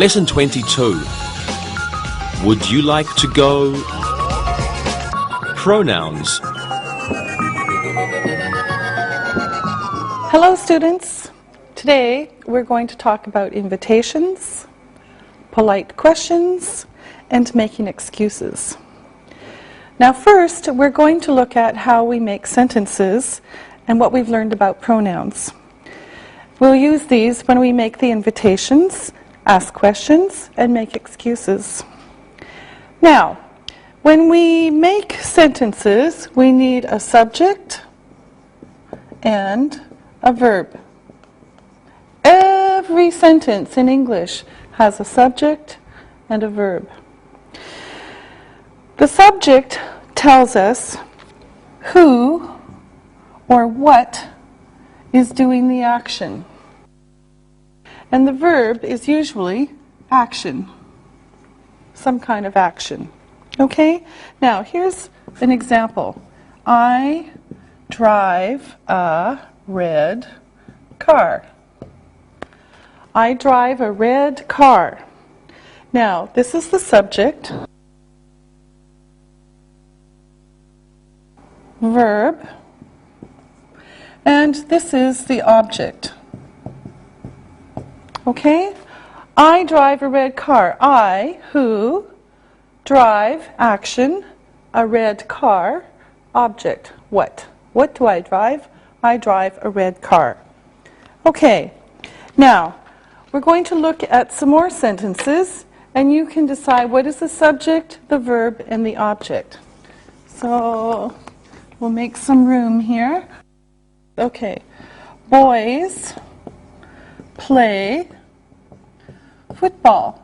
Lesson 22. Would you like to go? Pronouns. Hello students. Today we're going to talk about invitations, polite questions, and making excuses. Now first we're going to look at how we make sentences and what we've learned about pronouns. We'll use these when we make the invitations, ask questions, and make excuses. Now, when we make sentences, we need a subject and a verb. Every sentence in English has a subject and a verb. The subject tells us who or what is doing the action. And the verb is usually action, some kind of action. Okay? Now, here's an example. I drive a red car. I drive a red car. Now, this is the subject. Verb. And this is the object. Okay? I drive a red car. I, who, drive, action, a red car, object, what? What do I drive? I drive a red car. Okay, now we're going to look at some more sentences and you can decide what is the subject, the verb, and the object. So we'll make some room here. Okay, boys play football.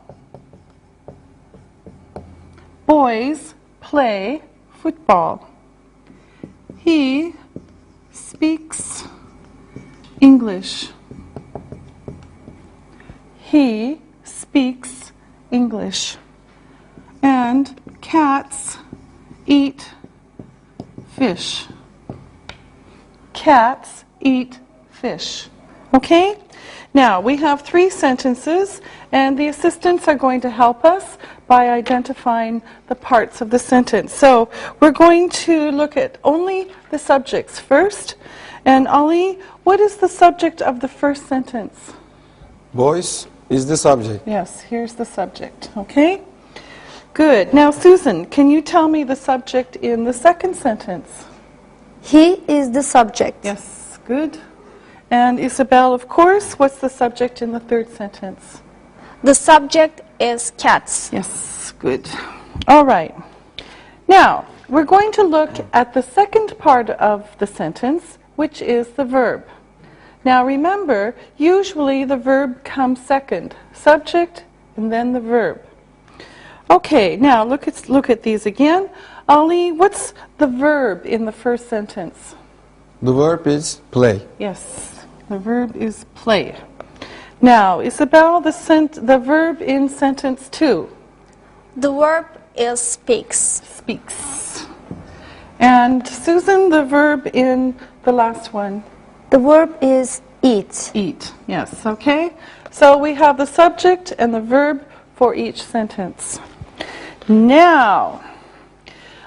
Boys play football. He speaks English. He speaks English. And cats eat fish. Cats eat fish. Okay? Now, we have 3 sentences, and the assistants are going to help us by identifying the parts of the sentence. So, we're going to look at only the subjects first. And Ali, what is the subject of the first sentence? Boys is the subject. Yes, here's the subject. Okay? Good. Now, Susan, can you tell me the subject in the second sentence? He is the subject. Yes, good. And Isabel, of course, what's the subject in the third sentence? The subject is cats. Yes, good. All right. Now, we're going to look at the second part of the sentence, which is the verb. Now, remember, usually the verb comes second, subject and then the verb. Okay, now look at these again. Ali, what's the verb in the first sentence? The verb is play. Yes, the verb is play. Now, Isabel, the verb in sentence 2. The verb is speaks. Speaks. And Susan, the verb in the last one. The verb is eat. Eat, yes, okay. So we have the subject and the verb for each sentence. Now,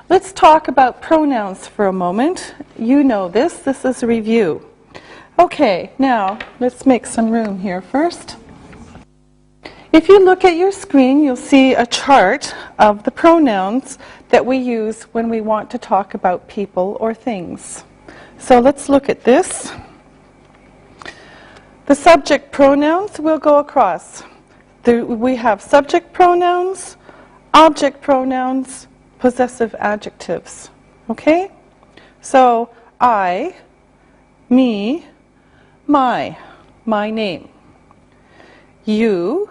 let's talk about pronouns for a moment. You know this. This is a review. Okay, now let's make some room here first. If you look at your screen, you'll see a chart of the pronouns that we use when we want to talk about people or things. So let's look at this. The subject pronouns will go across. We have subject pronouns, object pronouns, possessive adjectives. Okay? So, I, me, my name. You,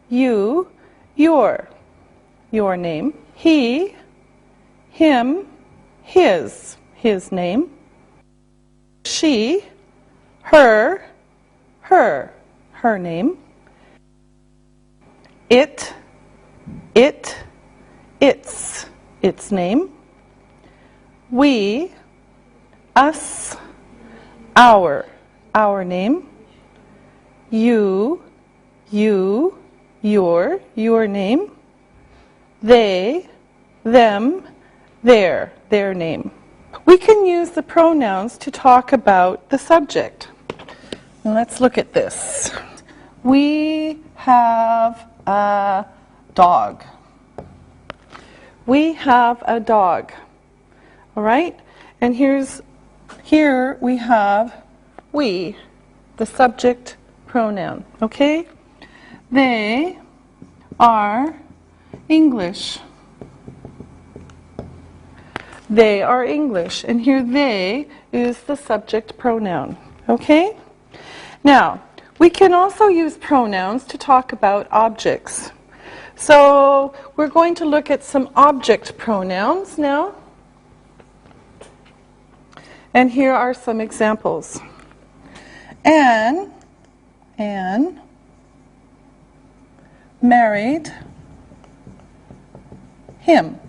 your name. He, him, his name. She, her name. It, its name. We, us, our name. You, your name. They, them, their name. We can use the pronouns to talk about the subject. Now let's look at this. We have a dog. We have a dog. All right? And here we have we, the subject pronoun. Okay? They are English. They are English. And here they is the subject pronoun. Okay? Now, we can also use pronouns to talk about objects. So we're going to look at some object pronouns now. And here are some examples. Anne married him.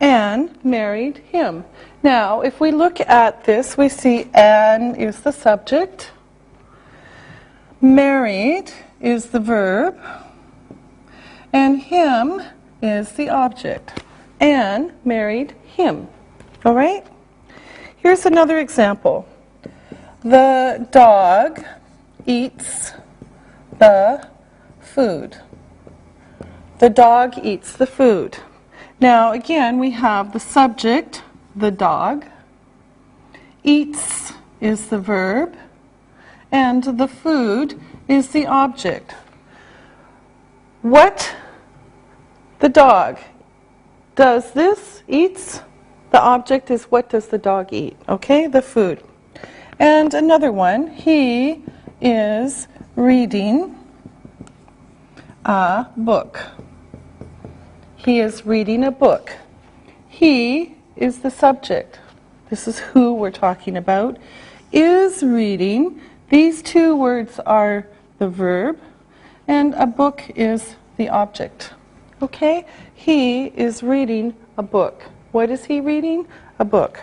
Anne married him. Now, if we look at this, we see Anne is the subject. Married is the verb. And him is the object. Anne married him. All right? Here's another example. The dog eats the food. The dog eats the food. Now, again, we have the subject, the dog. Eats is the verb. And the food is the object. What the dog does this, eats, the object is what does the dog eat, okay, the food. And another one, he is reading a book. He is reading a book. He is the subject. This is who we're talking about. Is reading, these two words are the verb, and a book is the object. Okay? He is reading a book. What is he reading? A book.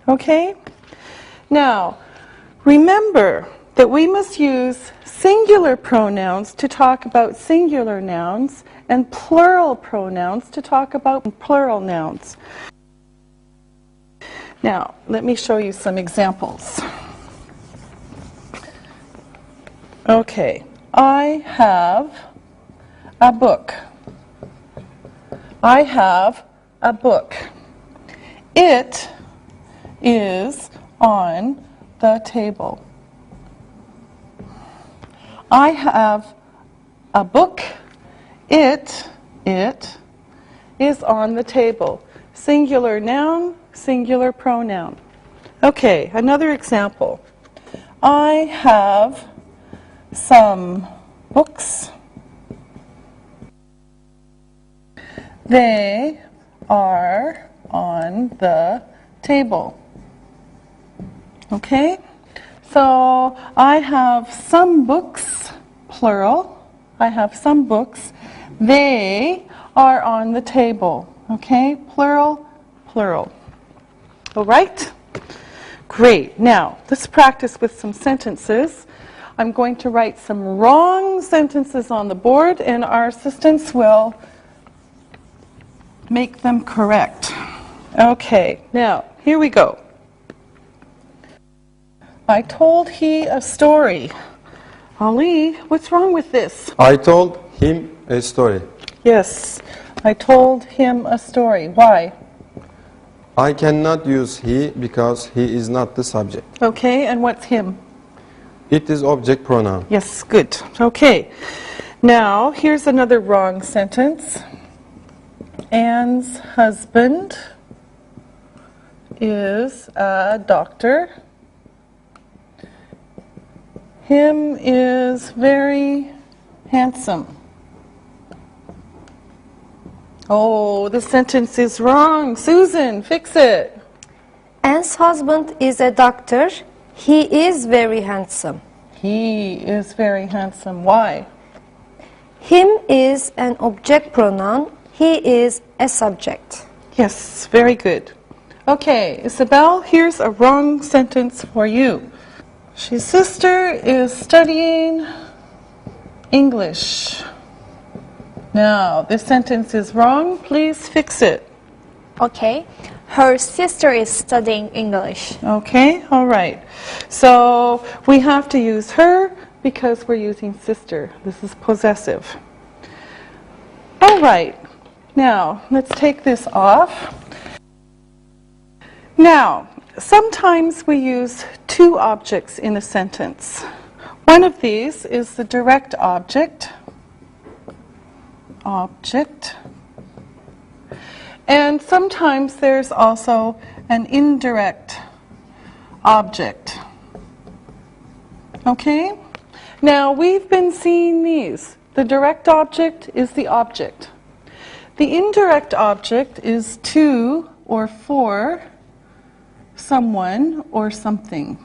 Okay? Now, remember that we must use singular pronouns to talk about singular nouns and plural pronouns to talk about plural nouns. Now, let me show you some examples. Okay, I have a book. I have a book. It is on the table. I have a book. It is on the table. Singular noun, singular pronoun. Okay, another example. I have some books. They are on the table. Okay? So I have some books, plural. I have some books. They are on the table. Okay? Plural, plural. All right? Great. Now, let's practice with some sentences. I'm going to write some wrong sentences on the board, and our assistants will make them correct. Okay, now, here we go. I told he a story. Ali, what's wrong with this? I told him a story. Yes, I told him a story. Why? I cannot use he because he is not the subject. Okay, and what's him? It is object pronoun. Yes, good. Okay. Now, here's another wrong sentence. Anne's husband is a doctor. Him is very handsome. Oh, the sentence is wrong. Susan, fix it. Anne's husband is a doctor. He is very handsome. He is very handsome. Why? Him is an object pronoun. He is a subject. Yes, very good. Okay, Isabel, here's a wrong sentence for you. His sister is studying English. Now, this sentence is wrong. Please fix it. Okay. Her sister is studying English. Okay, all right. So we have to use her because we're using sister. This is possessive. All right. Now, let's take this off. Now, sometimes we use two objects in a sentence. One of these is the direct object. And sometimes there's also an indirect object. Okay? Now, we've been seeing these. The direct object is the object. The indirect object is to or for someone or something.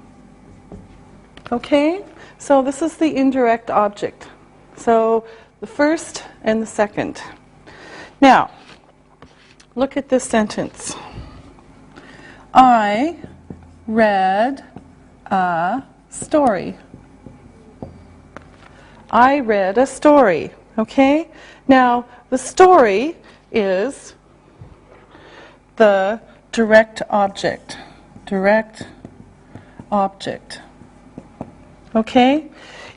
Okay? So this is the indirect object. So the first and the second. Now, look at this sentence. I read a story. I read a story. Okay? Now, the story is the direct object. Direct object. Okay?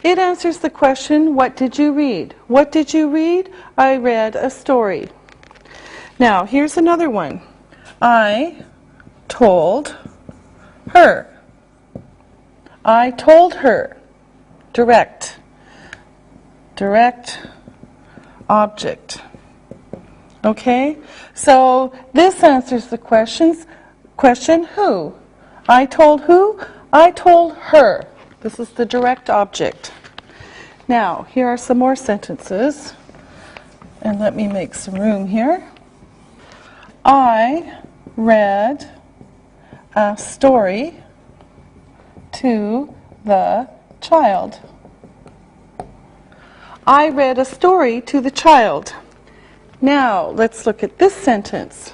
It answers the question, what did you read? What did you read? I read a story. Now, here's another one. I told her. I told her. Direct. Direct object. Okay? So this answers the question, who? I told who? I told her. This is the direct object. Now, here are some more sentences. And let me make some room here. I read a story to the child. I read a story to the child. Now, let's look at this sentence.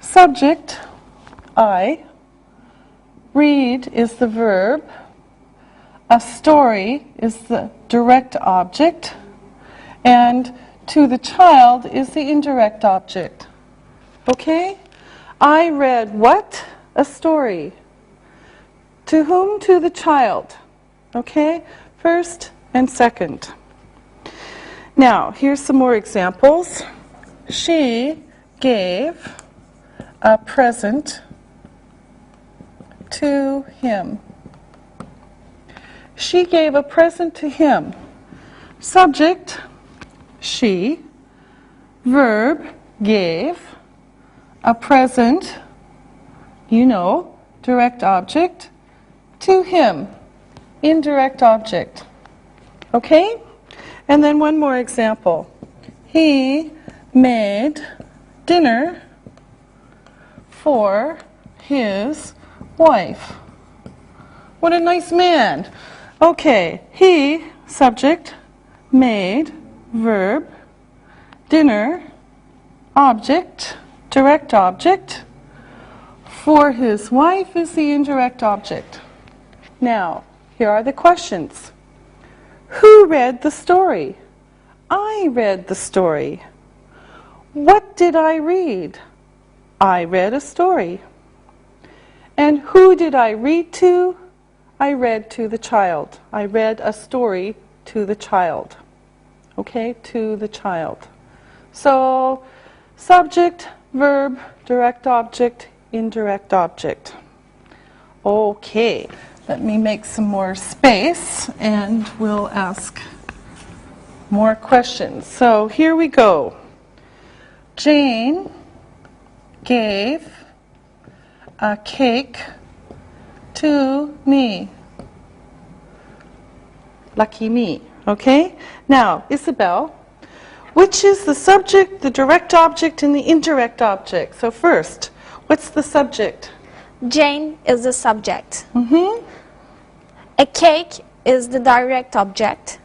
Subject, I. Read is the verb. A story is the direct object. And to the child is the indirect object. Okay? I read what? A story. To whom? To the child. Okay? First and second. Now, here's some more examples. She gave a present to him. She gave a present to him. Subject, she. Verb, gave. A present, you know, direct object. To him, indirect object. Okay? And then one more example. He made dinner for his wife. What a nice man. Okay, he, subject, made, verb, dinner, object, direct object. For his wife is the indirect object. Now, here are the questions. Who read the story? I read the story. What did I read? I read a story. And who did I read to? I read to the child. I read a story to the child. Okay, to the child. So, subject, verb, direct object, indirect object. Okay, let me make some more space and we'll ask more questions. So here we go. Jane gave a cake to me. Lucky me. Okay? Now, Isabel, which is the subject, the direct object, and the indirect object? So first, what's the subject? Jane is the subject. Mm-hmm. A cake is the direct object.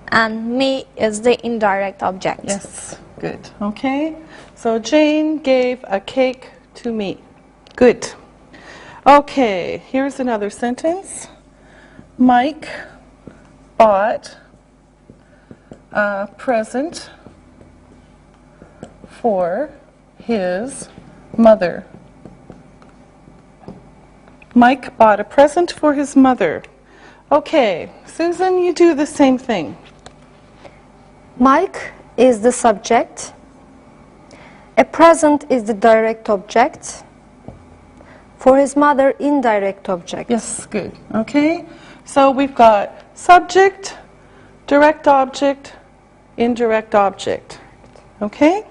And me is the indirect object. Yes, good. Okay? So Jane gave a cake to me. Good. Okay, here's another sentence. Mike bought a present for his mother. Mike bought a present for his mother. Okay, Susan, you do the same thing. Mike is the subject. A present is the direct object. For his mother, indirect object. Yes, good. Okay, so we've got subject, direct object, indirect object. Okay,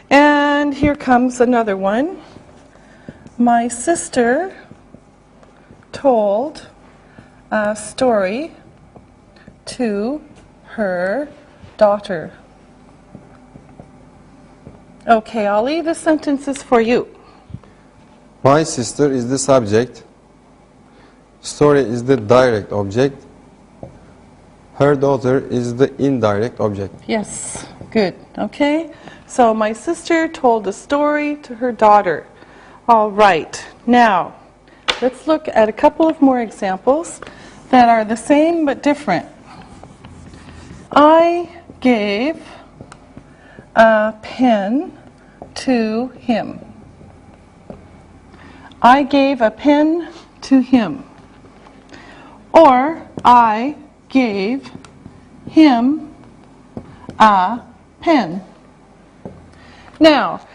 and here comes another one. My sister told a story to her daughter. Okay, Ollie, the sentence is for you. My sister is the subject. Story is the direct object. Her daughter is the indirect object. Yes, good. Okay, so my sister told a story to her daughter. All right, now let's look at a couple of more examples that are the same but different. I gave a pen to him. I gave a pen to him. Or I gave him a pen. Now,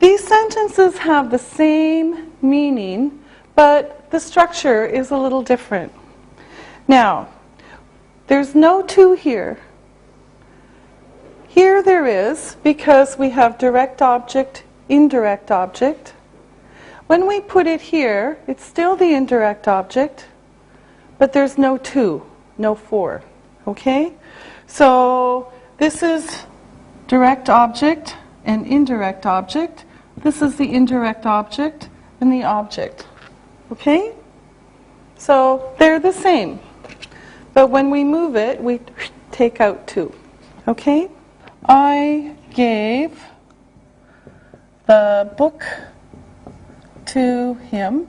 these sentences have the same meaning, but the structure is a little different. Now, there's no to here. Here there is, because we have direct object, indirect object. When we put it here, it's still the indirect object, but there's no to, no for. Okay? So this is direct object and indirect object. This is the indirect object and the object. Okay? So they're the same. But when we move it, we take out to. Okay? I gave the book to him.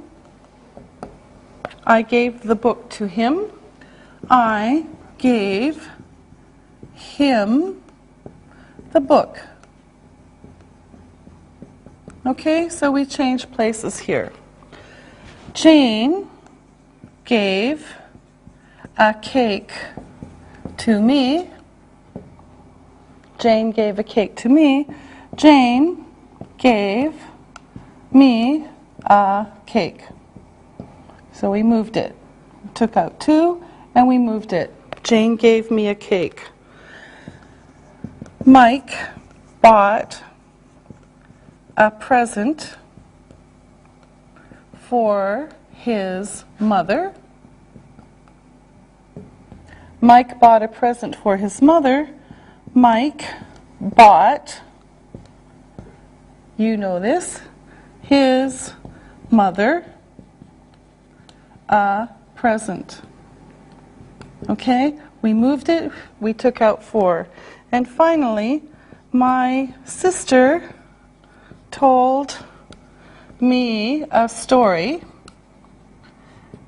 I gave the book to him. I gave him the book. Okay, so we change places here. Jane gave a cake to me. Jane gave a cake to me. Jane gave me a cake. So we moved it. We took out to and we moved it. Jane gave me a cake. Mike bought a present for his mother. Mike bought a present for his mother. Mike bought, you know this, his mother a present. Okay, we moved it, we took out for. And finally, my sister told me a story.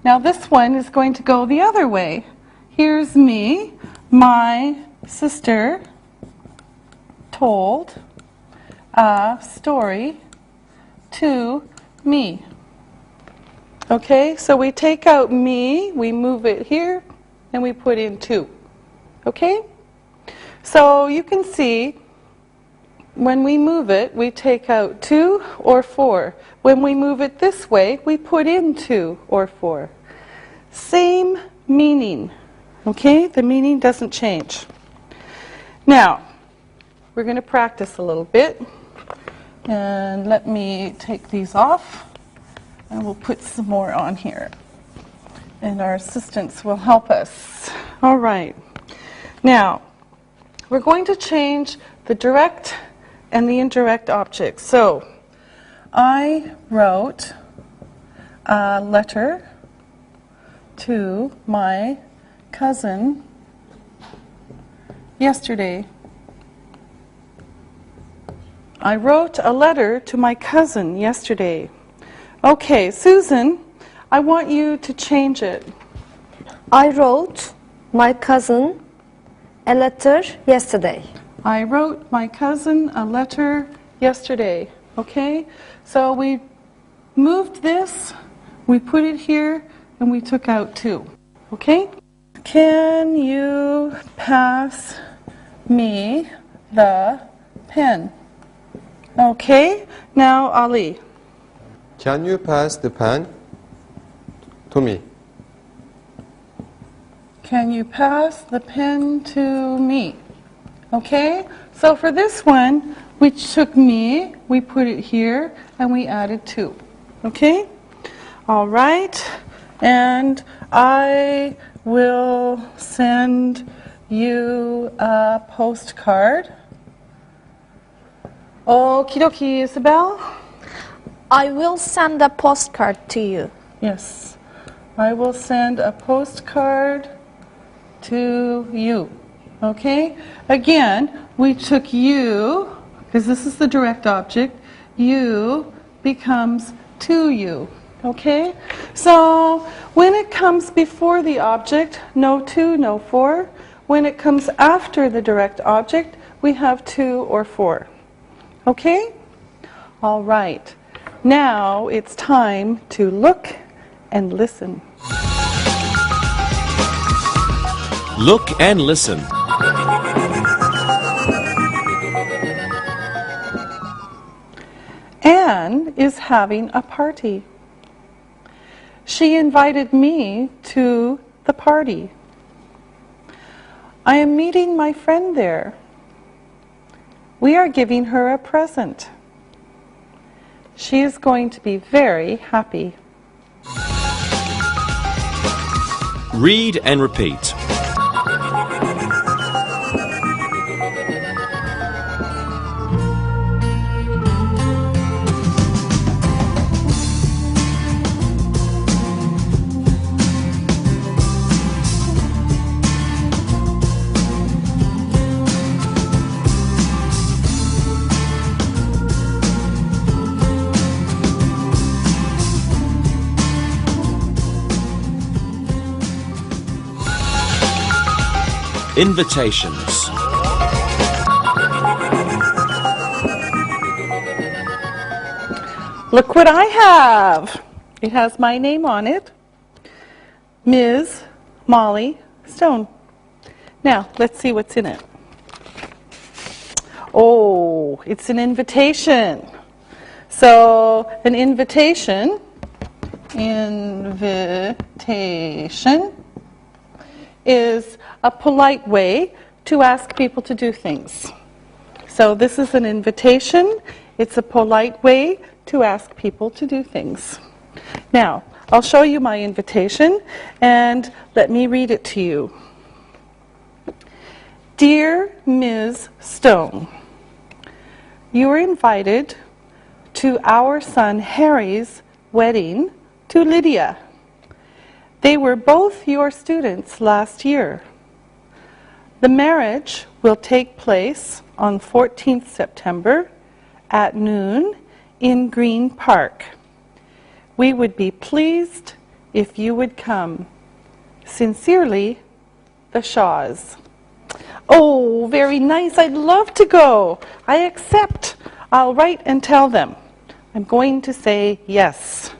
Now this one is going to go the other way. Here's me, my sister told a story to me. Okay, so we take out me, we move it here, and we put in to. Okay? So you can see when we move it, we take out to or for. When we move it this way, we put in to or for. Same meaning. Okay? The meaning doesn't change. Now, we're going to practice a little bit. And let me take these off. And we'll put some more on here. And our assistants will help us. All right. Now, we're going to change the direct and the indirect objects. So, I wrote a letter to my cousin yesterday. I wrote a letter to my cousin yesterday. Okay, Susan, I want you to change it. I wrote my cousin a letter yesterday. I wrote my cousin a letter yesterday. Okay? So we moved this, we put it here, and we took out 2. Okay? Can you pass me the pen? Okay? Now, Ali. Can you pass the pen to me? Can you pass the pen to me? Okay? So for this one, we took me, we put it here, and we added 2. Okay? All right. And I will send you a postcard. Okie dokie, Isabel. I will send a postcard to you. Yes. I will send a postcard to you. Okay? Again, we took you, because this is the direct object. You becomes to you. Okay? So when it comes before the object, no to, no for. When it comes after the direct object, we have to or for. Okay? All right. Now it's time to look and listen. Look and listen. Anne is having a party. She invited me to the party. I am meeting my friend there. We are giving her a present. She is going to be very happy. Read and repeat. Invitations. Look what I have. It has my name on it. Ms. Molly Stone. Now, let's see what's in it. Oh, it's an invitation. So, an invitation is a polite way to ask people to do things. So this is an invitation. It's a polite way to ask people to do things. Now, I'll show you my invitation and let me read it to you. Dear Ms. Stone, you are invited to our son Harry's wedding to Lydia. They were both your students last year. The marriage will take place on 14th September at noon in Green Park. We would be pleased if you would come. Sincerely, the Shaws. Oh, very nice. I'd love to go. I accept. I'll write and tell them. I'm going to say yes.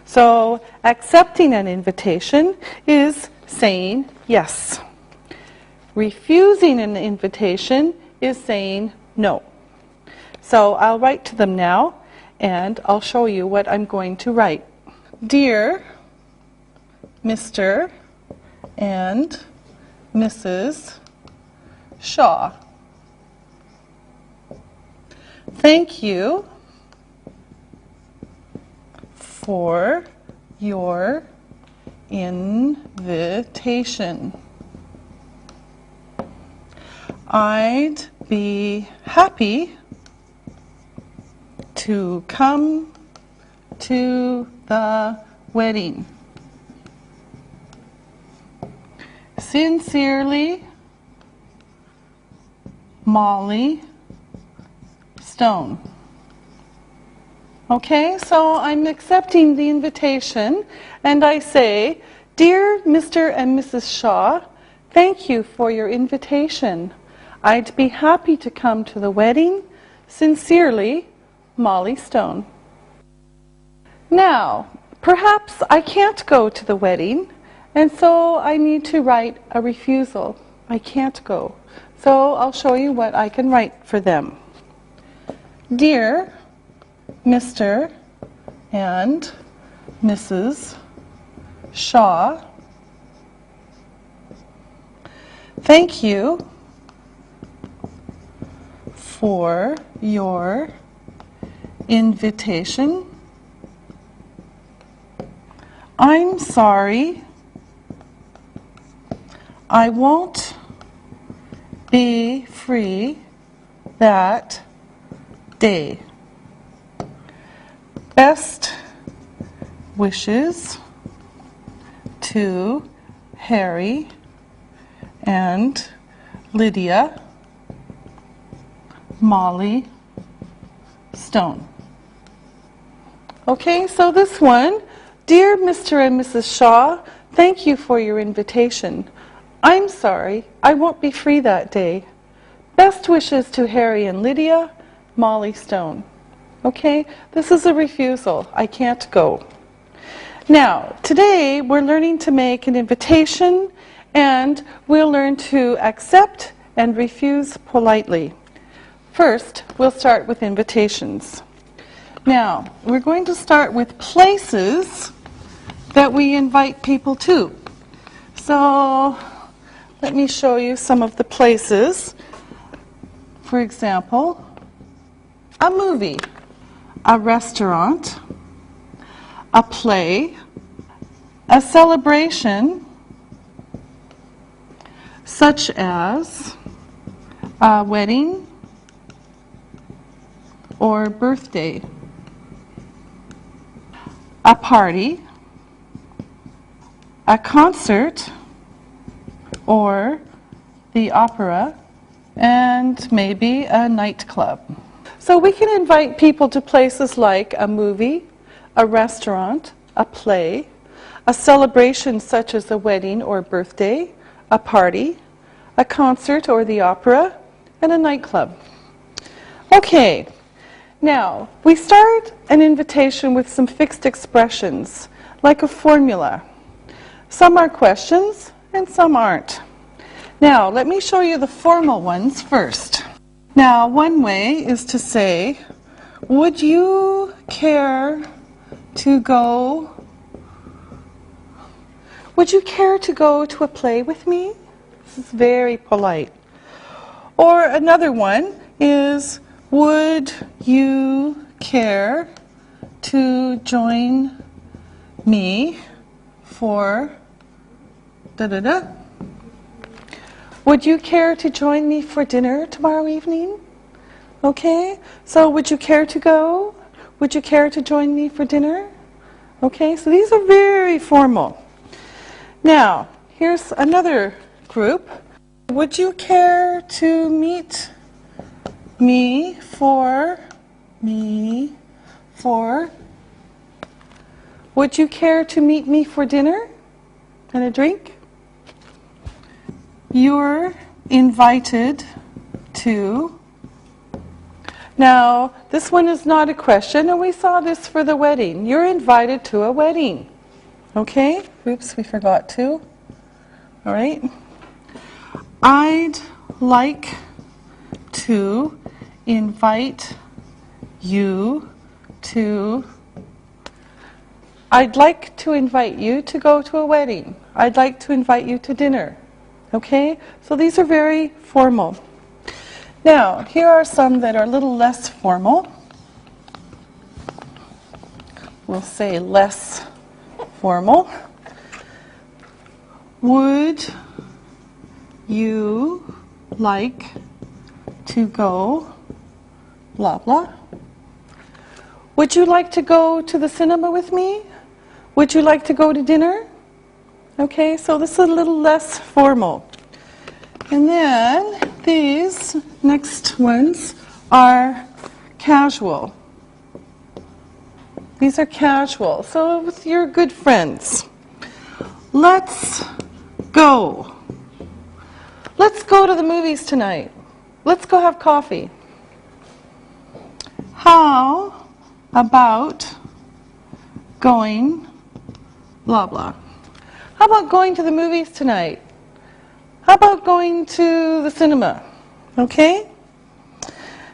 So, accepting an invitation is saying yes. Refusing an invitation is saying no. So, I'll write to them now, and I'll show you what I'm going to write. Dear Mr. and Mrs. Shaw, thank you for your invitation. I'd be happy to come to the wedding. Sincerely, Molly Stone. Okay, so I'm accepting the invitation and I say, Dear Mr. and Mrs. Shaw, Thank you for your invitation. I'd be happy to come to the wedding. Sincerely, Molly Stone. Now, perhaps I can't go to the wedding, and so I need to write a refusal. I can't go. So I'll show you what I can write for them. Dear Mr. and Mrs. Shaw, thank you for your invitation. I'm sorry I won't be free that day. Best wishes to Harry and Lydia, Molly Stone. Okay, so this one, dear Mr. and Mrs. Shaw, thank you for your invitation. I'm sorry, I won't be free that day. Best wishes to Harry and Lydia, Molly Stone. Okay, this is a refusal. I can't go. Now, today we're learning to make an invitation, and we'll learn to accept and refuse politely. First, we'll start with invitations. Now, we're going to start with places that we invite people to. So, let me show you some of the places. For example, a movie, a restaurant, a play, a celebration, such as a wedding or birthday, a party, a concert, or the opera, and maybe a nightclub. So we can invite people to places like a movie, a restaurant, a play, a celebration such as a wedding or birthday, a party, a concert or the opera, and a nightclub. Okay, now we start an invitation with some fixed expressions, like a formula. Some are questions and some aren't. Now, let me show you the formal ones first. Now, one way is to say, would you care to go? Would you care to go to a play with me? This is very polite. Or another one is, would you care to join me for da-da-da? Would you care to join me for dinner tomorrow evening? Okay, so would you care to go? Would you care to join me for dinner? Okay, so these are very formal. Now, here's another group. Would you care to meet me for? Would you care to meet me for dinner and a drink? You're invited to. Now, this one is not a question, and we saw this for the wedding. You're invited to a wedding. Okay? Oops, we forgot to. All right. I'd like to invite you to. I'd like to invite you to go to a wedding. I'd like to invite you to dinner. Okay? So these are very formal. Now, here are some that are a little less formal. We'll say less formal. Would you like to go blah blah? Would you like to go to the cinema with me? Would you like to go to dinner? Okay, so this is a little less formal. And then these next ones are casual. These are casual, so with your good friends. Let's go. let's go to the movies tonight. Let's go have coffee. How about going, blah, blah. How about going to the movies tonight? How about going to the cinema? Okay?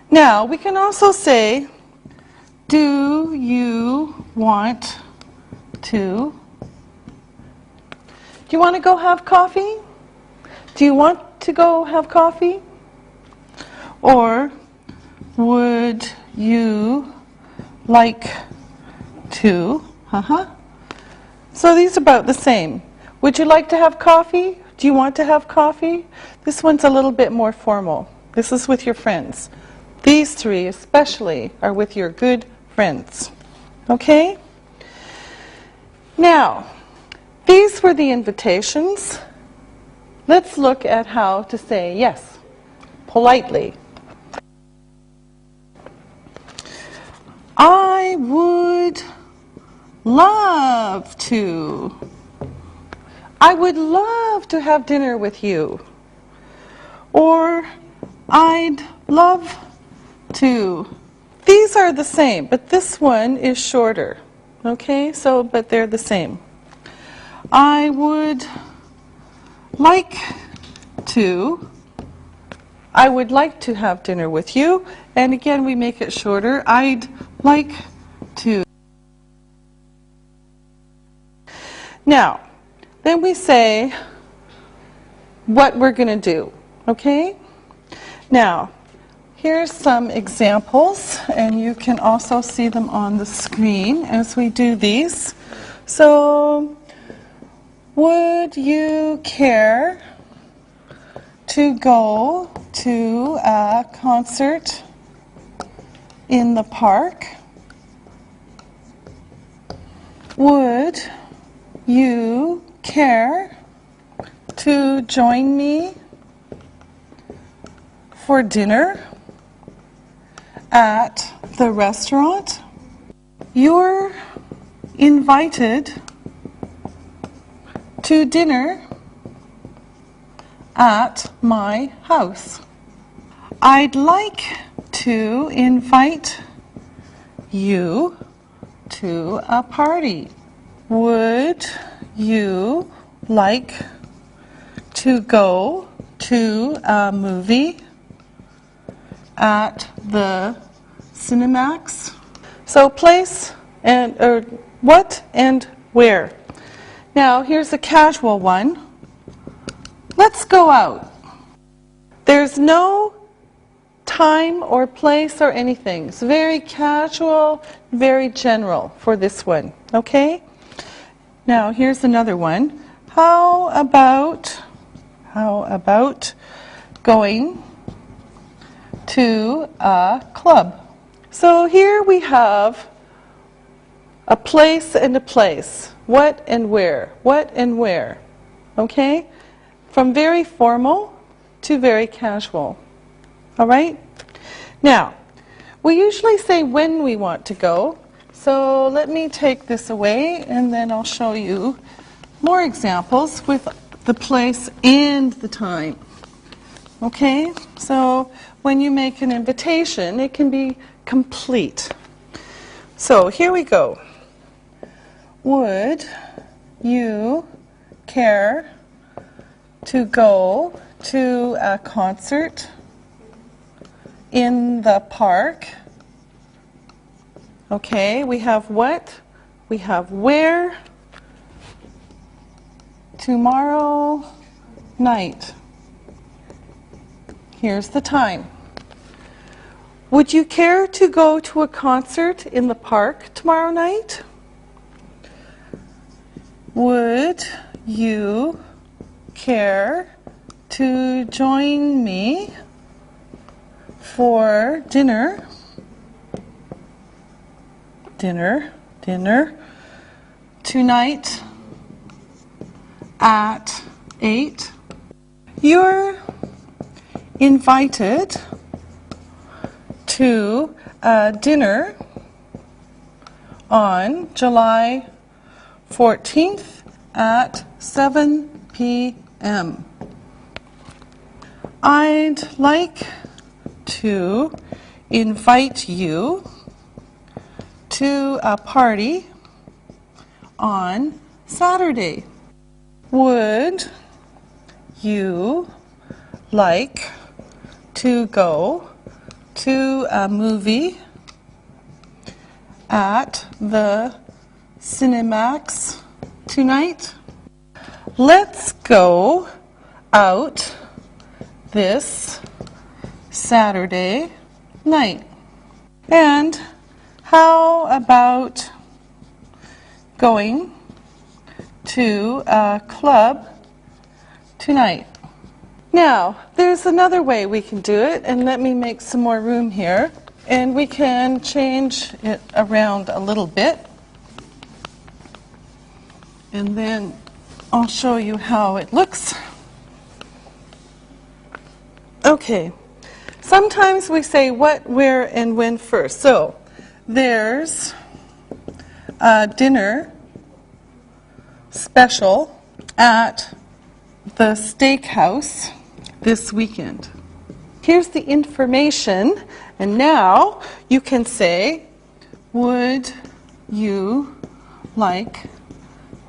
Now, we can also say, do you want to? Do you want to go have coffee? Do you want to go have coffee? Or would you like to? So these are about the same. Would you like to have coffee? Do you want to have coffee? This one's a little bit more formal. This is with your friends. These three especially are with your good friends. Okay? Now, these were the invitations. Let's look at how to say yes, politely. I would love to. I would love to have dinner with you. Or I'd love to. These are the same, but this one is shorter. Okay, so, but they're the same. I would like to. I would like to have dinner with you. And again, we make it shorter. I'd like to. Now, then we say what we're going to do. Okay? Now, here's some examples, and you can also see them on the screen as we do these. So, would you care to go to a concert in the park? Would you care to join me for dinner at the restaurant? You're invited to dinner at my house. I'd like to invite you to a party. Would you like to go to a movie at the Cinemax? So place and or what and where. Now here's a casual one. Let's go out. There's no time or place or anything. It's very casual, very general for this one. Okay? Now here's another one. How about going to a club? So here we have a place and a place. What and where? What and where? Okay? From very formal to very casual. All right? Now, we usually say when we want to go. So let me take this away and then I'll show you more examples with the place and the time. Okay? So when you make an invitation, it can be complete. So here we go. Would you care to go to a concert in the park? Okay, we have what? We have where? Tomorrow night. Here's the time. Would you care to go to a concert in the park tomorrow night? Would you care to join me for dinner tonight at 8? You're invited to a dinner on July 14th at 7 p.m. I'd like to invite you to a party on Saturday. Would you like to go to a movie at the Cinemax tonight? Let's go out this Saturday night. And how about going to a club tonight? Now, there's another way we can do it, and let me make some more room here. And we can change it around a little bit. And then I'll show you how it looks. Okay. Sometimes we say what, where, and when first. So, there's a dinner special at the steakhouse this weekend. Here's the information, and now you can say, would you like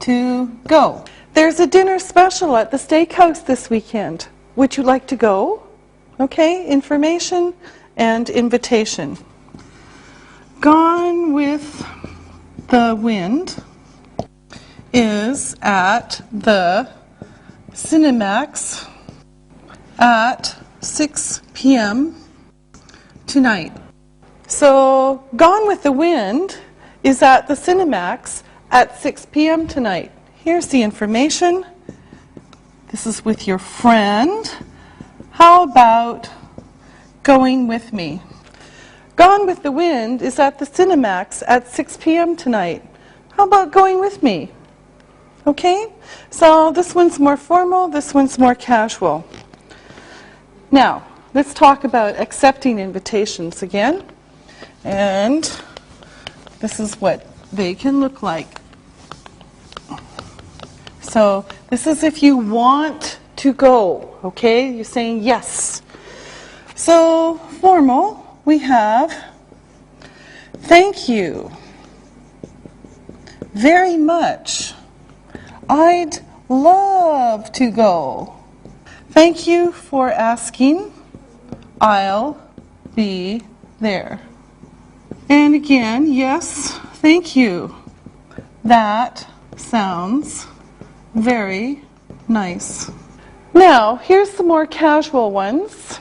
to go? There's a dinner special at the steakhouse this weekend. Would you like to go? Okay, information and invitation. Gone with the Wind is at the Cinemax at 6 p.m. tonight. So, Gone with the Wind is at the Cinemax at 6 p.m. tonight. Here's the information. This is with your friend. How about going with me? Gone with the Wind is at the Cinemax at 6 p.m. tonight. How about going with me? Okay? So this one's more formal, this one's more casual. Now, let's talk about accepting invitations again. And this is what they can look like. So this is if you want to go, okay? You're saying yes. So formal, we have thank you very much. I'd love to go. Thank you for asking. I'll be there. And again, yes, thank you. That sounds very nice. Now, here's the more casual ones.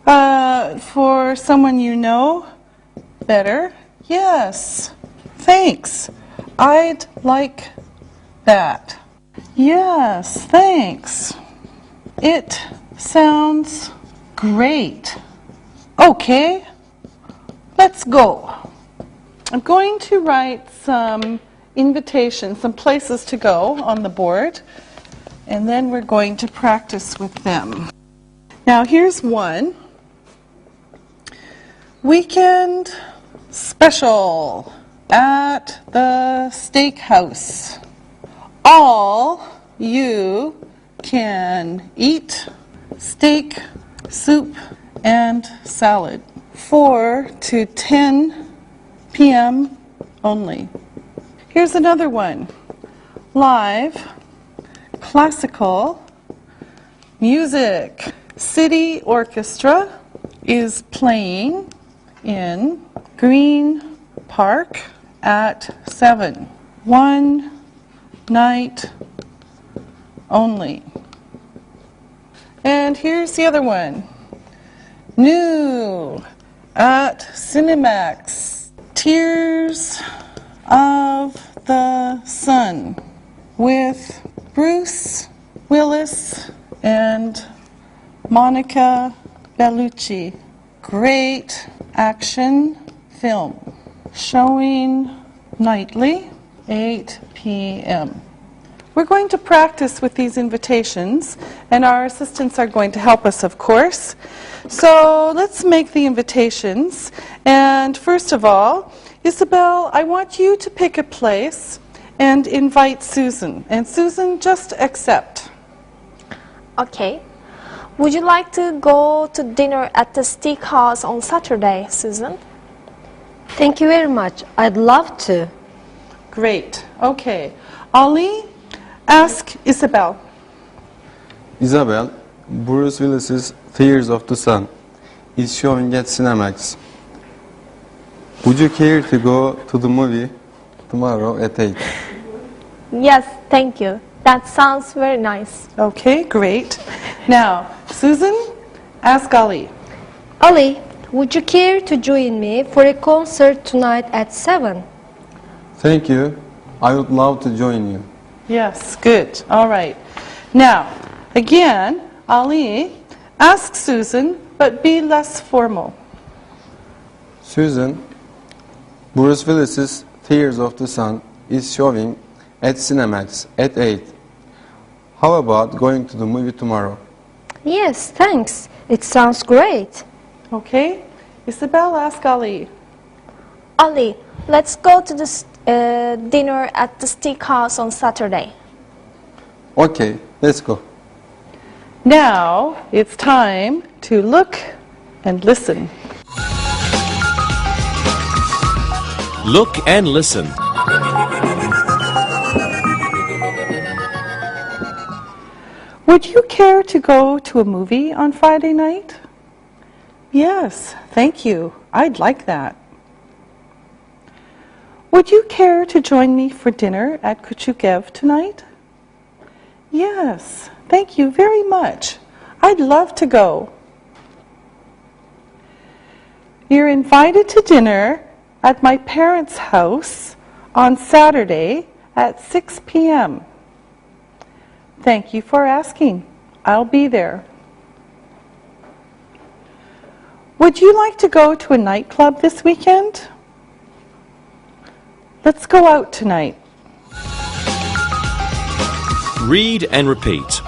For someone you know better, yes, thanks. I'd like that. Yes, thanks. It sounds great. Okay, let's go. I'm going to write some invitations, some places to go on the board, and then we're going to practice with them. Now, here's one. Weekend special at the steakhouse. All you can eat steak, soup, and salad. 4 to 10 p.m. only. Here's another one. Live classical music. City Orchestra is playing in Green Park at 7. 1 night only. And here's the other one. New at Cinemax. Tears of the Sun with Bruce Willis and Monica Bellucci. Great action film. Showing nightly, 8 p.m. We're going to practice with these invitations, and our assistants are going to help us, of course. So let's make the invitations. And first of all, Isabel, I want you to pick a place and invite Susan. And Susan, just accept. Okay. Would you like to go to dinner at the steakhouse on Saturday, Susan? Thank you very much. I'd love to. Great. Okay. Ali, ask Isabel. Isabel, Bruce Willis's Tears of the Sun is showing at Cinemax. Would you care to go to the movie tomorrow at 8? Yes, thank you. That sounds very nice. Okay, great. Now, Susan, ask Ali. Ali, would you care to join me for a concert tonight at 7? Thank you. I would love to join you. Yes, good. All right. Now, again, Ali, ask Susan, but be less formal. Susan, Bruce Willis's Tears of the Sun is showing at Cinemax at 8. How about going to the movie tomorrow? Yes, thanks. It sounds great. Okay. Isabel, ask Ali. Ali, let's go to the dinner at the steakhouse on Saturday. Okay, let's go. Now, it's time to look and listen. Look and listen. Would you care to go to a movie on Friday night? Yes, thank you. I'd like that. Would you care to join me for dinner at Kuchukev tonight? Yes, thank you very much. I'd love to go. You're invited to dinner at my parents' house on Saturday at 6 p.m. Thank you for asking. I'll be there. Would you like to go to a nightclub this weekend? Let's go out tonight. Read and repeat.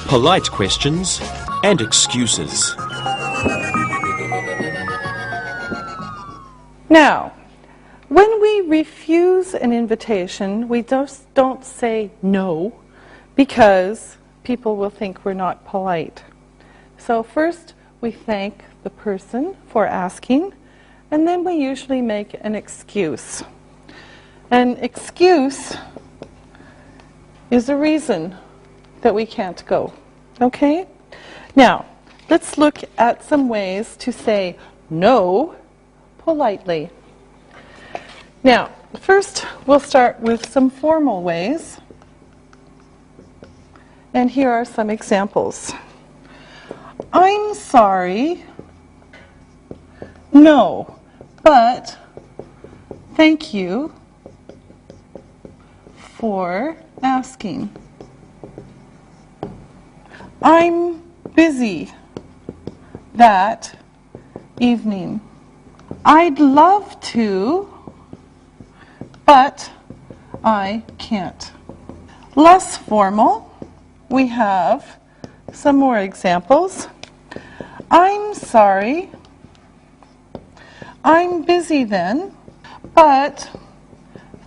Polite questions and excuses. Now, when we refuse an invitation, we just don't say no because people will think we're not polite. So first, we thank the person for asking, and then we usually make an excuse. An excuse is a reason that we can't go. Okay? Now, let's look at some ways to say no politely. Now, first we'll start with some formal ways. And here are some examples. I'm sorry. No, but thank you for asking. I'm busy that evening. I'd love to, but I can't. Less formal, we have some more examples. I'm sorry. I'm busy then, but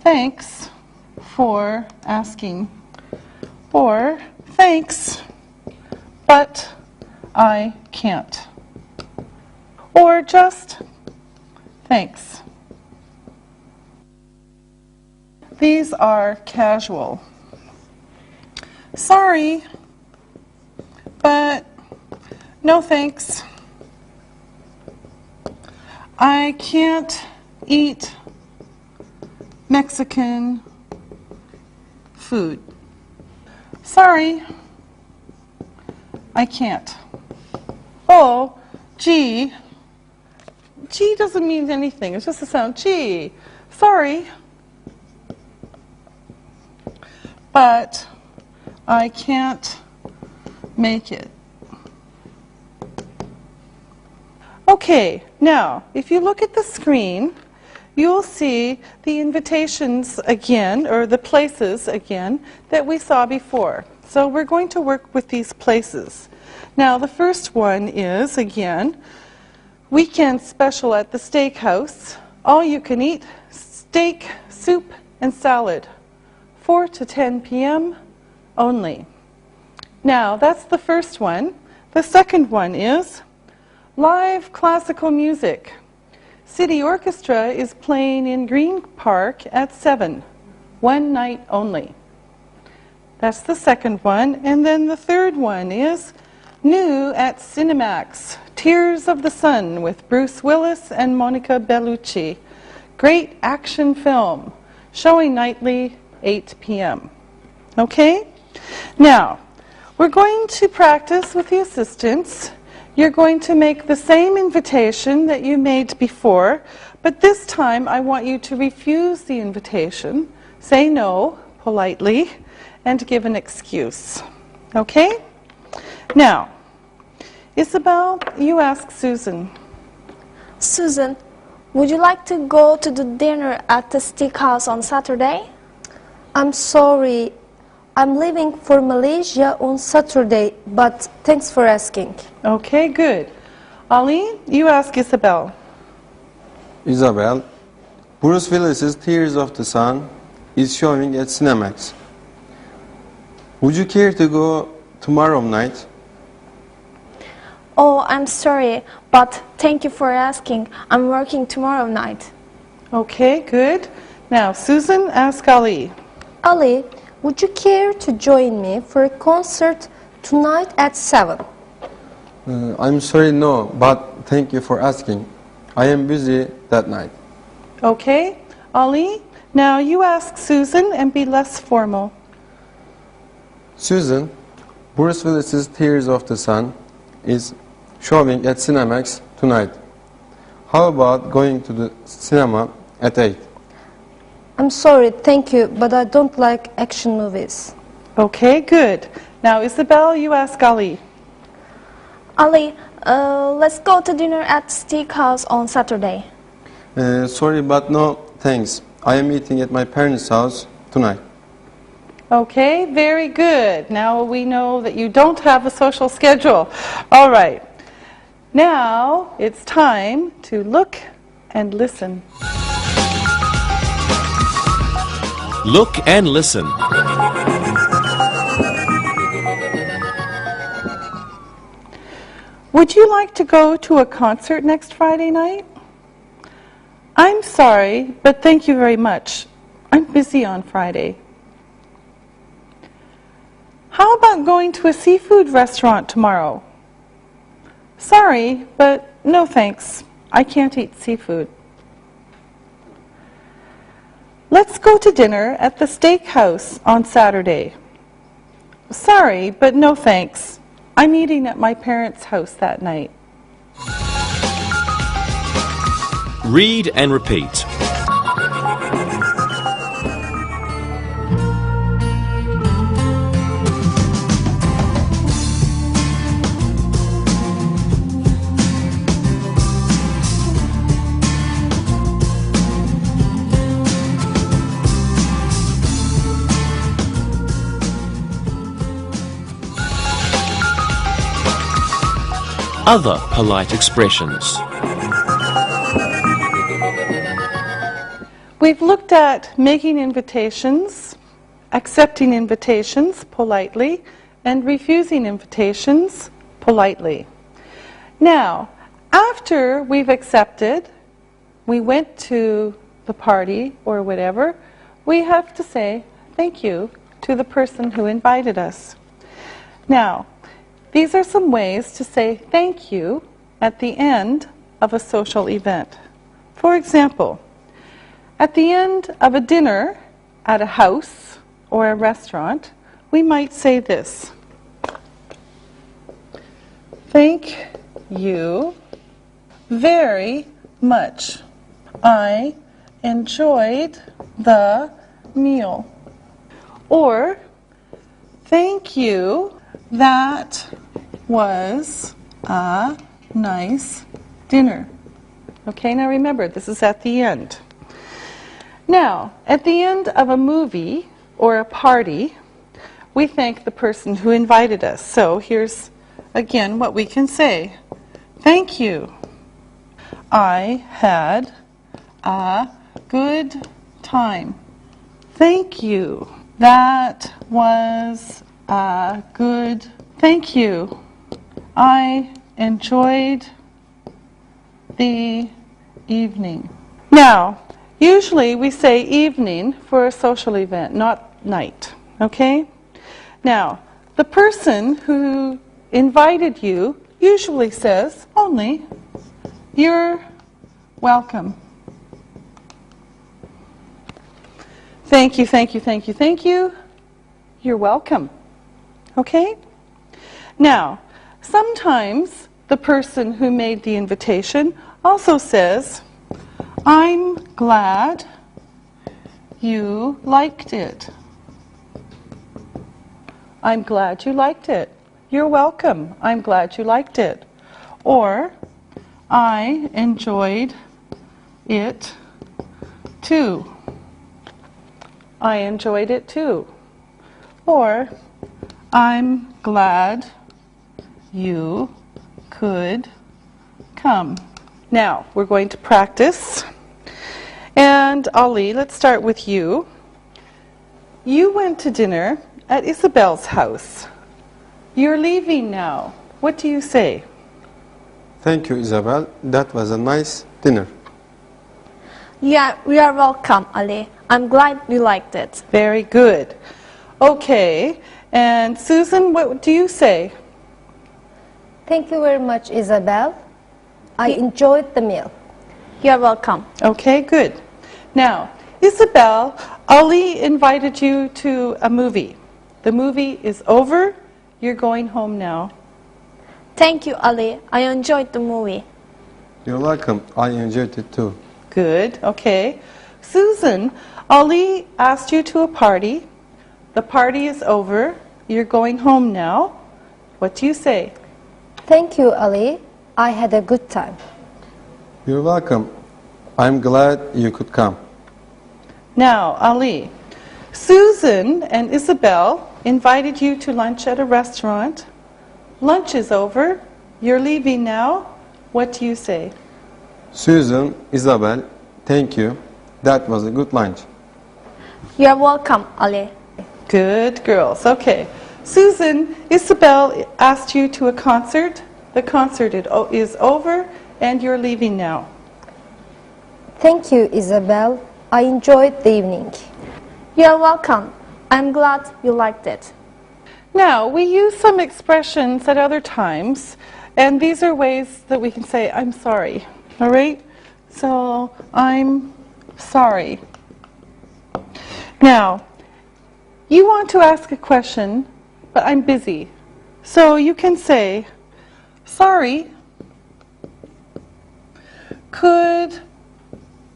thanks for asking. Or thanks, but I can't. Or just thanks. These are casual. Sorry, but no thanks. I can't eat Mexican food. Sorry, I can't. Oh, gee. Gee doesn't mean anything. It's just a sound. Gee. Sorry. But I can't make it. Okay, now, if you look at the screen, you'll see the invitations again, or the places again, that we saw before. So we're going to work with these places. Now, the first one is, again, weekend special at the steakhouse. All you can eat, steak, soup, and salad. 4 to 10 p.m. only. Now, that's the first one. The second one is live classical music. City Orchestra is playing in Green Park at 7. One night only. That's the second one. And then the third one is new at Cinemax. Tears of the Sun with Bruce Willis and Monica Bellucci. Great action film. Showing nightly, 8 p.m. Okay? Now, we're going to practice with the assistants. You're going to make the same invitation that you made before, but this time I want you to refuse the invitation, say no politely, and give an excuse. Okay? Now, Isabel, you ask Susan. Susan, would you like to go to the dinner at the steakhouse on Saturday? I'm sorry, I'm leaving for Malaysia on Saturday, but thanks for asking. Okay, good. Ali, you ask Isabel. Isabel, Bruce Willis's Tears of the Sun is showing at Cinemax. Would you care to go tomorrow night? Oh, I'm sorry, but thank you for asking. I'm working tomorrow night. Okay, good. Now, Susan, ask Ali. Ali, would you care to join me for a concert tonight at 7? I'm sorry, no, but thank you for asking. I am busy that night. Okay, Ali, now you ask Susan and be less formal. Susan, Bruce Willis's Tears of the Sun is showing at Cinemax tonight. How about going to the cinema at 8? I'm sorry, thank you, but I don't like action movies. Okay, good. Now, Isabel, you ask Ali. Ali, let's go to dinner at steakhouse on Saturday. Sorry, but no, thanks. I am eating at my parents' house tonight. Okay, very good. Now we know that you don't have a social schedule. All right. Now it's time to look and listen. Look and listen. Would you like to go to a concert next Friday night? I'm sorry, but thank you very much. I'm busy on Friday. How about going to a seafood restaurant tomorrow? Sorry, but no thanks. I can't eat seafood. Let's go to dinner at the steakhouse on Saturday. Sorry, but no thanks. I'm eating at my parents' house that night. Read and repeat. Other polite expressions. We've looked at making invitations, accepting invitations politely, and refusing invitations politely. Now, after we've accepted, we went to the party or whatever, we have to say thank you to the person who invited us. Now, these are some ways to say thank you at the end of a social event. For example, at the end of a dinner at a house or a restaurant, we might say this. Thank you very much. I enjoyed the meal. Or, Thank you. That was a nice dinner. Okay, now remember, this is at the end. Now, at the end of a movie or a party, we thank the person who invited us. So here's again what we can say. Thank you. I had a good time. Thank you. That was a good. Thank you. I enjoyed the evening. Now, usually we say evening for a social event, not night. Okay? Now, the person who invited you usually says only, "You're welcome." Thank you, thank you, thank you, thank you. You're welcome. Okay? Now, sometimes the person who made the invitation also says, "I'm glad you liked it." I'm glad you liked it. You're welcome. I'm glad you liked it. Or, I enjoyed it too. I enjoyed it too. Or, I'm glad you could come. Now, we're going to practice. And Ali, let's start with you. You went to dinner at Isabel's house. You're leaving now. What do you say? Thank you, Isabel. That was a nice dinner. Yeah, you are welcome, Ali. I'm glad you liked it. Very good. Okay. And Susan, what do you say? Thank you very much, Isabel. I enjoyed the meal. You are welcome. Okay, good. Now, Isabel, Ali invited you to a movie. The movie is over. You're going home now. Thank you, Ali. I enjoyed the movie. You're welcome. I enjoyed it too. Good, okay. Susan, Ali asked you to a party. The party is over. You're going home now. What do you say? Thank you, Ali. I had a good time. You're welcome. I'm glad you could come. Now, Ali, Susan and Isabel invited you to lunch at a restaurant. Lunch is over. You're leaving now. What do you say? Susan, Isabel, thank you. That was a good lunch. You are welcome, Ali. Good girls. Okay. Susan, Isabel asked you to a concert. The concert is over and you're leaving now. Thank you, Isabel. I enjoyed the evening. You are welcome. I'm glad you liked it. Now, we use some expressions at other times, and these are ways that we can say, I'm sorry. All right? So, I'm sorry. Now, you want to ask a question, but I'm busy. So you can say, sorry, could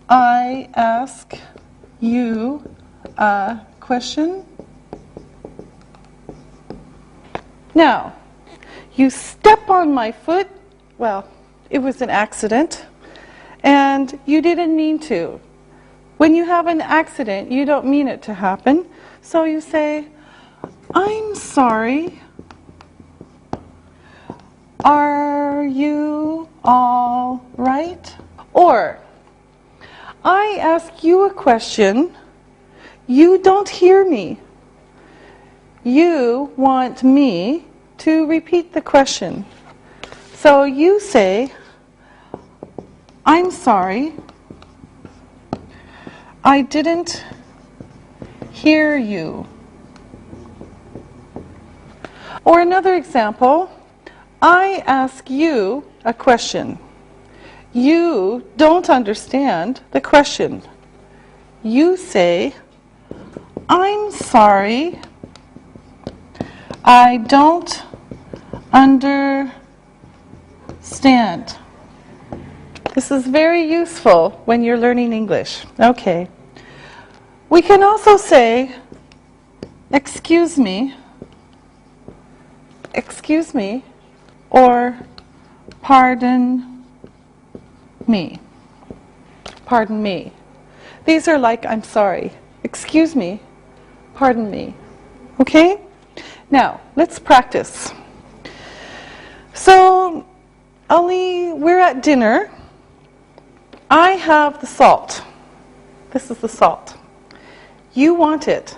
I ask you a question? Now, you step on my foot. Well, it was an accident, and you didn't mean to. When you have an accident, you don't mean it to happen. So you say, I'm sorry. Are you all right? Or, I ask you a question. You don't hear me. You want me to repeat the question. So you say, I'm sorry. I didn't hear you. Or another example, I ask you a question. You don't understand the question. You say, I'm sorry. I don't understand. This is very useful when you're learning English. Okay. We can also say, excuse me. excuse me, or pardon me. Pardon me. These are like, I'm sorry. Excuse me. Pardon me. Okay? Now, let's practice. So, Ali, we're at dinner. I have the salt. This is the salt. You want it.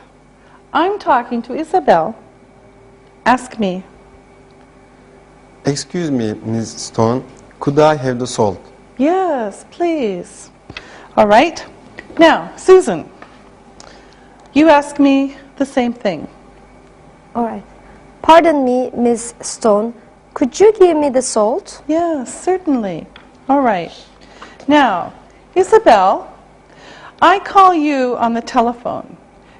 I'm talking to Isabel. Ask me. Excuse me, Ms. Stone, could I have the salt? Yes, please. All right. Now, Susan, you ask me the same thing. All right. Pardon me, Miss Stone. Could you give me the salt? Yes, certainly. All right. Now, Isabel, I call you on the telephone.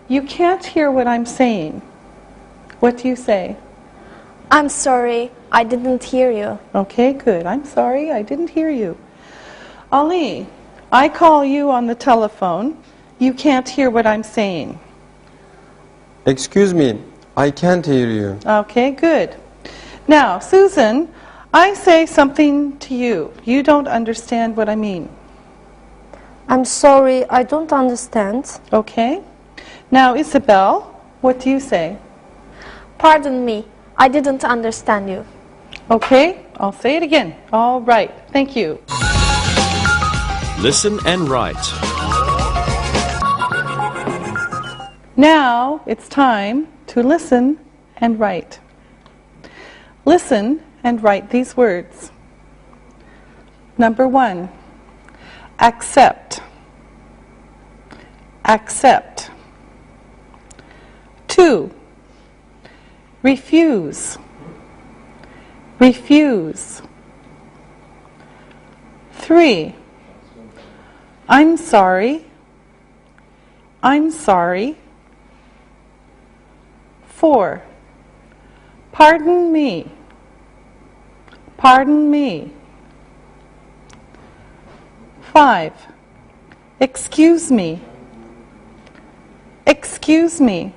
You can't hear what I'm saying. What do you say? I'm sorry, I didn't hear you. Okay, good. I'm sorry, I didn't hear you. Ali, I call you on the telephone. You can't hear what I'm saying. Excuse me, I can't hear you. Okay, good. Now, Susan, I say something to you. You don't understand what I mean. I'm sorry, I don't understand. Okay? Now, Isabel, what do you say? Pardon me, I didn't understand you. Okay, I'll say it again. All right, thank you. Listen and write. Now it's time to listen and write. Listen and write these words. Number 1, accept. Accept. 2, refuse. Refuse. 3, I'm sorry. I'm sorry. 4, pardon me. Pardon me. 5, excuse me. Excuse me.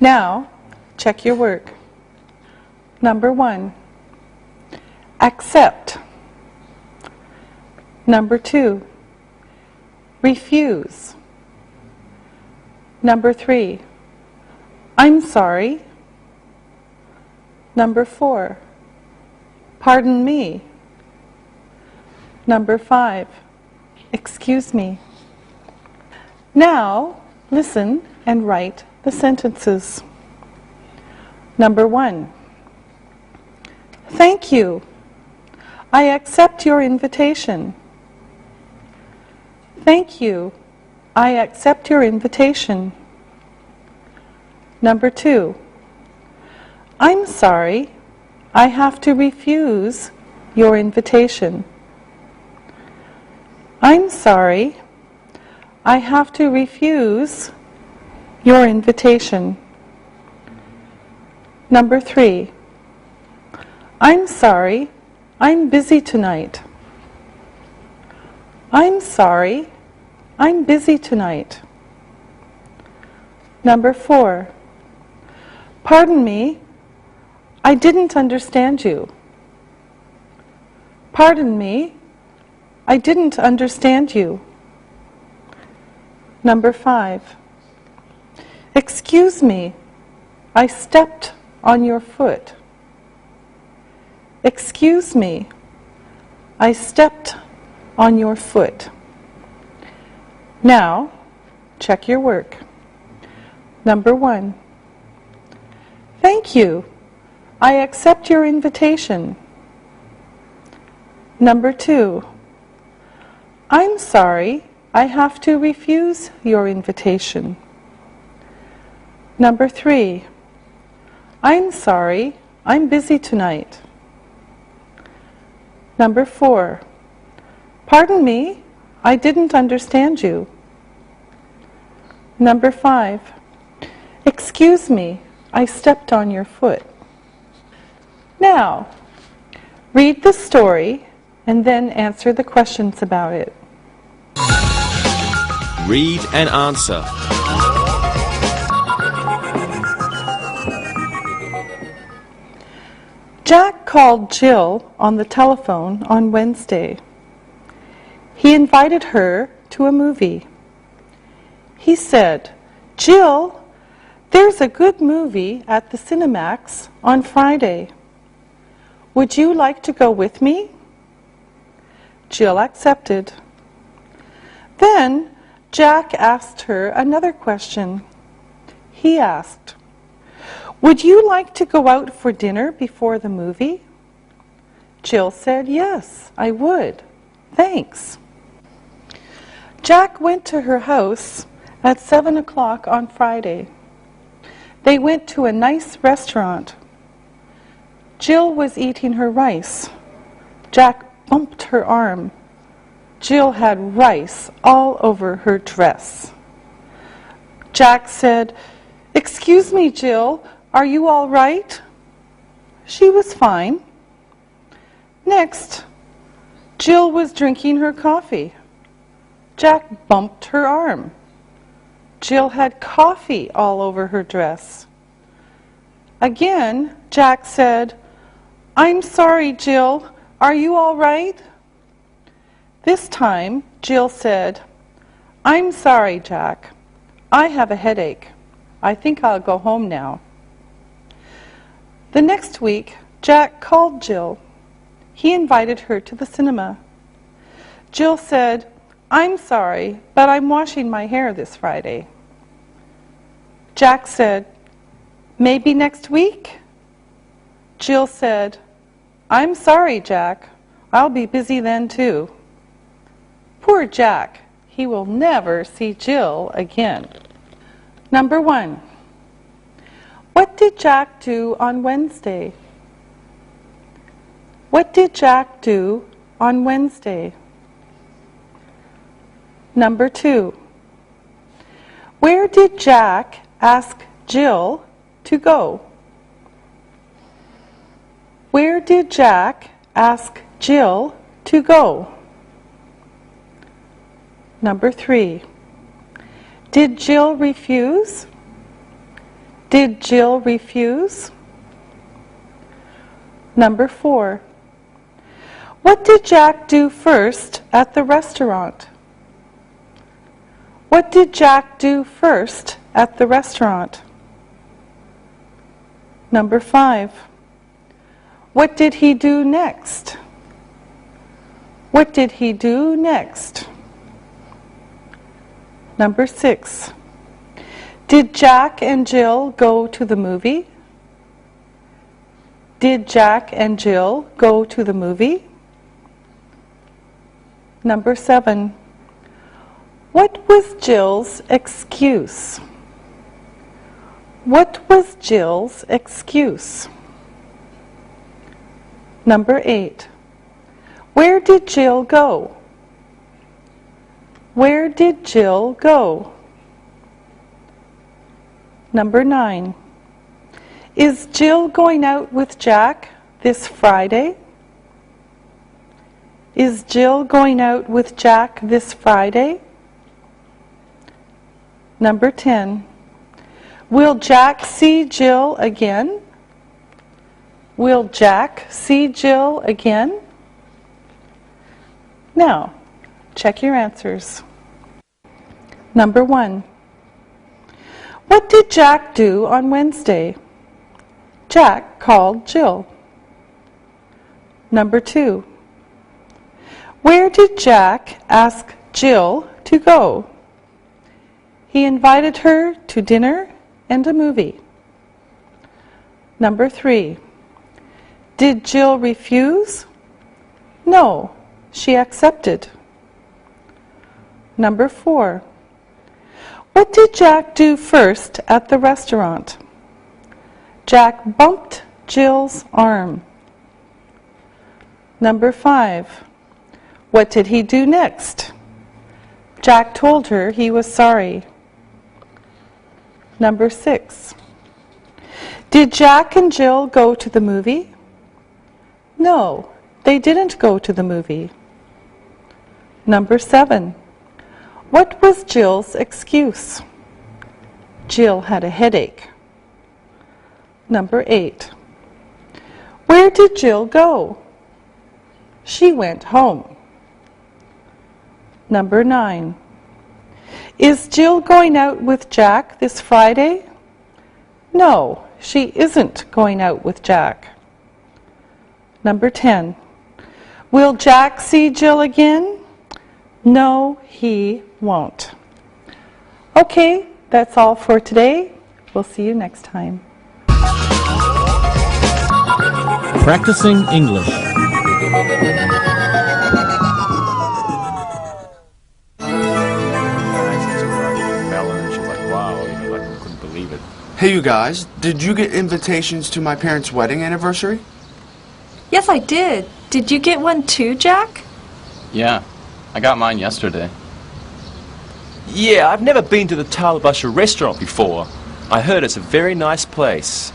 Now, check your work. Number 1, accept. Number 2, refuse. Number 3, I'm sorry. Number 4, pardon me. Number 5, excuse me. Now, listen and write the sentences. Number 1, thank you. I accept your invitation. Thank you. I accept your invitation. Number 2, I'm sorry. I have to refuse your invitation. I'm sorry. I have to refuse your invitation. Number 3, I'm sorry. I'm busy tonight. I'm sorry. I'm busy tonight. Number 4, pardon me. I didn't understand you. Pardon me. I didn't understand you. Number 5, excuse me. I stepped on your foot. Excuse me. I stepped on your foot. Now, check your work. Number 1, thank you. I accept your invitation. Number 2, I'm sorry. I have to refuse your invitation. Number 3, I'm sorry. I'm busy tonight. Number 4, pardon me. I didn't understand you. Number 5, excuse me. I stepped on your foot. Now, read the story and then answer the questions about it. Read and answer. Jack called Jill on the telephone on Wednesday. He invited her to a movie. He said, "Jill, there's a good movie at the Cinemax on Friday. Would you like to go with me?" Jill accepted. Then Jack asked her another question. He asked, "Would you like to go out for dinner before the movie?" Jill said, "Yes, I would. Thanks." Jack went to her house at 7 o'clock on Friday. They went to a nice restaurant. Jill was eating her rice. Jack bumped her arm. Jill had rice all over her dress. Jack said, "Excuse me, Jill, are you all right?" She was fine. Next, Jill was drinking her coffee. Jack bumped her arm. Jill had coffee all over her dress. Again, Jack said, "I'm sorry, Jill, are you all right?" This time, Jill said, "I'm sorry, Jack. I have a headache. I think I'll go home now." The next week, Jack called Jill. He invited her to the cinema. Jill said, "I'm sorry, but I'm washing my hair this Friday." Jack said, "Maybe next week?" Jill said, "I'm sorry, Jack. I'll be busy then too." Poor Jack. He will never see Jill again. Number 1. What did Jack do on Wednesday? What did Jack do on Wednesday? Number 2. Where did Jack ask Jill to go? Where did Jack ask Jill to go? Number 3. Did Jill refuse? Did Jill refuse? Number 4. What did Jack do first at the restaurant? What did Jack do first at the restaurant? Number 5. What did he do next? What did he do next? Number 6. Did Jack and Jill go to the movie? Did Jack and Jill go to the movie? Number 7. What was Jill's excuse? What was Jill's excuse? Number 8. Where did Jill go? Where did Jill go? Number 9. Is Jill going out with Jack this Friday? Is Jill going out with Jack this Friday? Number 10. Will Jack see Jill again? Will Jack see Jill again? Now, check your answers. Number 1. What did Jack do on Wednesday? Jack called Jill. Number 2. Where did Jack ask Jill to go? He invited her to dinner and a movie. Number 3. Did Jill refuse? No, she accepted. Number 4. What did Jack do first at the restaurant? Jack bumped Jill's arm. Number 5. What did he do next? Jack told her he was sorry. Number 6. Did Jack and Jill go to the movie? No, they didn't go to the movie. Number 7. What was Jill's excuse? Jill had a headache. Number 8. Where did Jill go? She went home. Number 9. Is Jill going out with Jack this Friday? No, she isn't going out with Jack. Number 10. Will Jack see Jill again? No, he won't. Okay, that's all for today. We'll see you next time. Practicing English. Hey you guys, did you get invitations to my parents' wedding anniversary? Yes, I did. Did you get one too, Jack? Yeah, I got mine yesterday. Yeah, I've never been to the Talabasha restaurant before. I heard it's a very nice place.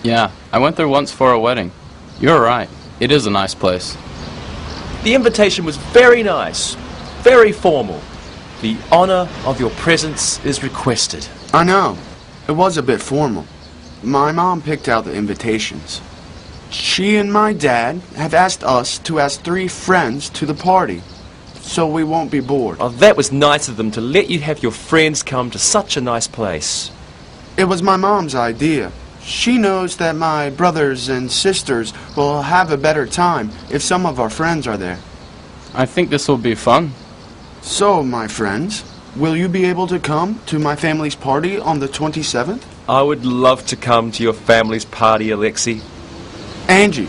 Yeah, I went there once for a wedding. You're right, it is a nice place. The invitation was very nice, very formal. The honor of your presence is requested. I know. It was a bit formal. My mom picked out the invitations. She and my dad have asked us to ask 3 friends to the party, so we won't be bored. Oh, that was nice of them to let you have your friends come to such a nice place. It was my mom's idea. She knows that my brothers and sisters will have a better time if some of our friends are there. I think this will be fun. So, my friends, will you be able to come to my family's party on the 27th? I would love to come to your family's party, Alexi. Angie,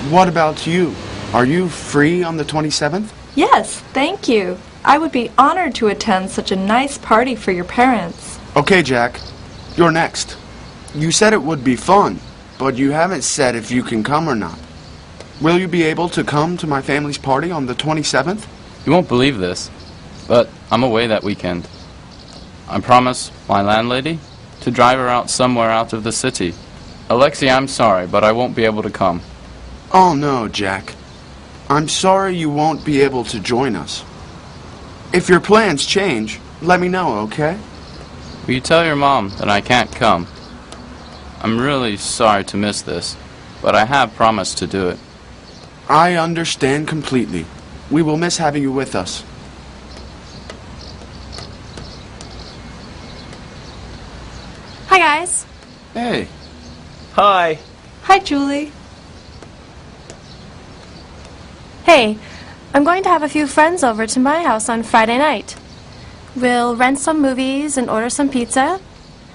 what about you? Are you free on the 27th? Yes, thank you. I would be honored to attend such a nice party for your parents. Okay, Jack. You're next. You said it would be fun, but you haven't said if you can come or not. Will you be able to come to my family's party on the 27th? You won't believe this, but I'm away that weekend. I promised my landlady to drive her out somewhere out of the city. Alexi, I'm sorry, but I won't be able to come. Oh no, Jack. I'm sorry you won't be able to join us. If your plans change, let me know, okay? Will you tell your mom that I can't come? I'm really sorry to miss this, but I have promised to do it. I understand completely. We will miss having you with us. Hi, guys. Hey. Hi. Hi, Julie. Hey, I'm going to have a few friends over to my house on Friday night. We'll rent some movies and order some pizza.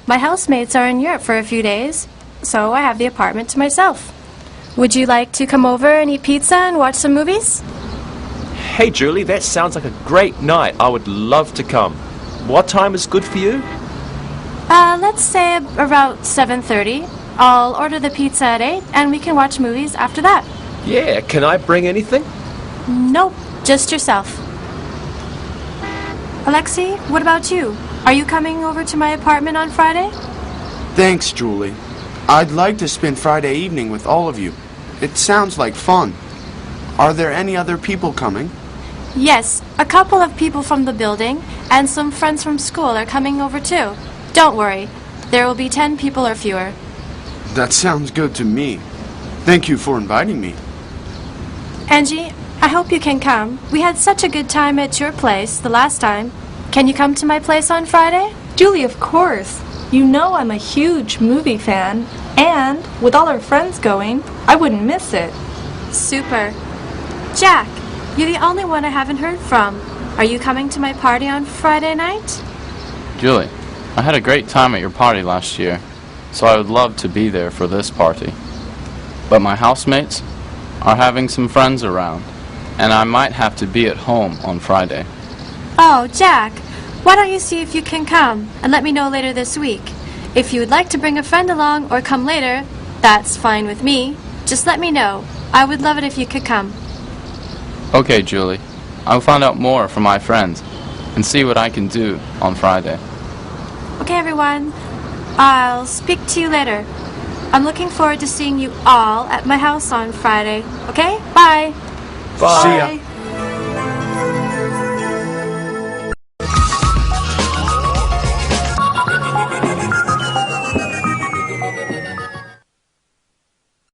My housemates are in Europe for a few days, so I have the apartment to myself. Would you like to come over and eat pizza and watch some movies? Hey, Julie, that sounds like a great night. I would love to come. What time is good for you? Let's say about 7:30. I'll order the pizza at 8, and we can watch movies after that. Yeah, can I bring anything? Nope, just yourself. Alexi, what about you? Are you coming over to my apartment on Friday? Thanks, Julie. I'd like to spend Friday evening with all of you. It sounds like fun. Are there any other people coming? Yes, a couple of people from the building and some friends from school are coming over too. Don't worry, there will be 10 people or fewer. That sounds good to me. Thank you for inviting me. Angie, I hope you can come. We had such a good time at your place the last time. Can you come to my place on Friday? Julie, of course. You know I'm a huge movie fan, and with all our friends going, I wouldn't miss it. Super. Jack, you're the only one I haven't heard from. Are you coming to my party on Friday night? Julie, I had a great time at your party last year, so I would love to be there for this party. But my housemates are having some friends around, and I might have to be at home on Friday. Oh, Jack, why don't you see if you can come and let me know later this week. If you would like to bring a friend along or come later, that's fine with me. Just let me know. I would love it if you could come. Okay, Julie. I'll find out more from my friends and see what I can do on Friday. Okay, everyone. I'll speak to you later. I'm looking forward to seeing you all at my house on Friday. Okay? Bye. Bye. See ya.